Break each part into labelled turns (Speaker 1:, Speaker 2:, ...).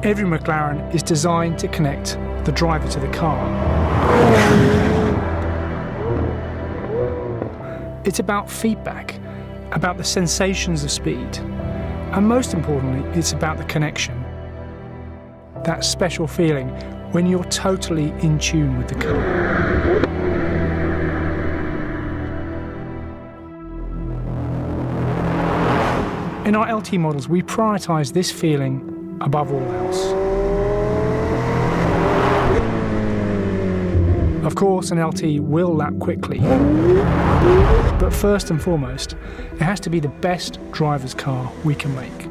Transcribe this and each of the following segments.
Speaker 1: Every McLaren is designed to connect the driver to the car. It's about feedback, about the sensations of speed, and most importantly, it's about the connection. That special feeling when you're totally in tune with the car. In our LT models, we prioritise this feeling above all else. Of course, an LT will lap quickly, but first and foremost, it has to be the best driver's car we can make.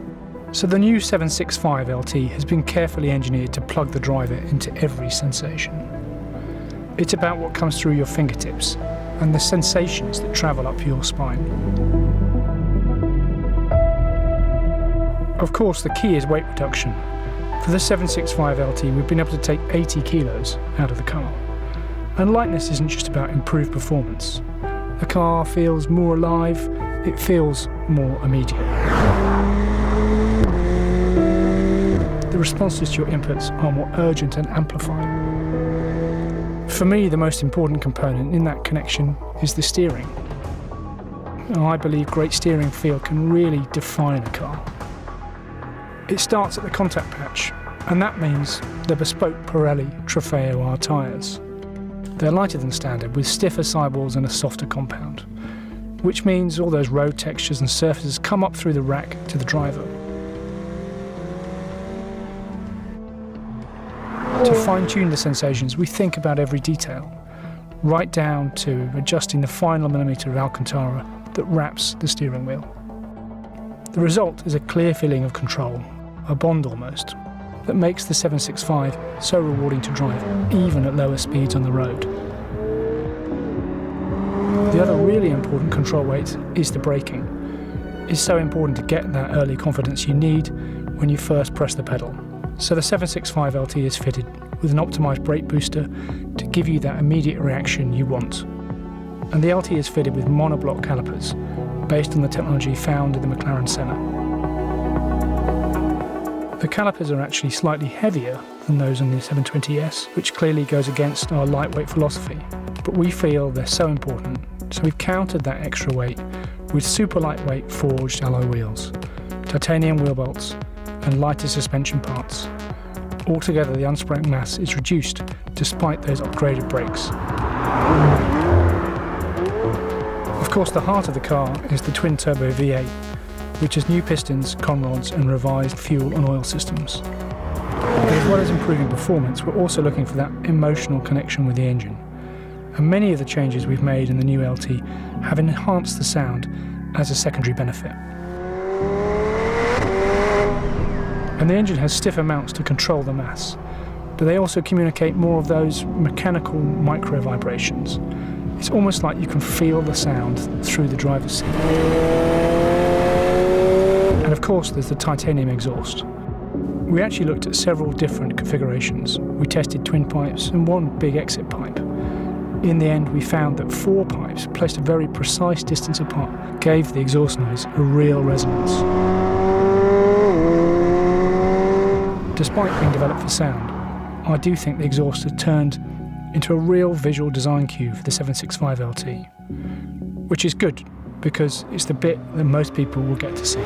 Speaker 1: So the new 765LT has been carefully engineered to plug the driver into every sensation. It's about what comes through your fingertips and the sensations that travel up your spine. Of course, the key is weight reduction. For the 765LT, we've been able to take 80 kilos out of the car. And lightness isn't just about improved performance. The car feels more alive, it feels more immediate. The responses to your inputs are more urgent and amplified. For me, the most important component in that connection is the steering. I believe great steering feel can really define a car. It starts at the contact patch, and that means the bespoke Pirelli Trofeo R tyres. They're lighter than standard, with stiffer sidewalls and a softer compound, which means all those road textures and surfaces come up through the rack to the driver. To fine-tune the sensations, we think about every detail, right down to adjusting the final millimetre of Alcantara that wraps the steering wheel. The result is a clear feeling of control, a bond almost, that makes the 765 so rewarding to drive, even at lower speeds on the road. The other really important control weight is the braking. It's so important to get that early confidence you need when you first press the pedal. So the 765LT is fitted with an optimised brake booster to give you that immediate reaction you want. And the LT is fitted with monoblock calipers based on the technology found in the McLaren Centre. The calipers are actually slightly heavier than those on the 720S, which clearly goes against our lightweight philosophy. But we feel they're so important, so we've countered that extra weight with super lightweight forged alloy wheels, titanium wheel bolts, and lighter suspension parts. Altogether, the unsprung mass is reduced despite those upgraded brakes. Of course, the heart of the car is the twin-turbo V8, which has new pistons, conrods and revised fuel and oil systems. But as well as improving performance, we're also looking for that emotional connection with the engine. And many of the changes we've made in the new LT have enhanced the sound as a secondary benefit. And the engine has stiffer mounts to control the mass, but they also communicate more of those mechanical micro vibrations. It's almost like you can feel the sound through the driver's seat. And of course, there's the titanium exhaust. We actually looked at several different configurations. We tested twin pipes and one big exit pipe. In the end, we found that 4 pipes placed a very precise distance apart gave the exhaust noise a real resonance. Despite being developed for sound, I do think the exhaust has turned into a real visual design cue for the 765LT, which is good because it's the bit that most people will get to see.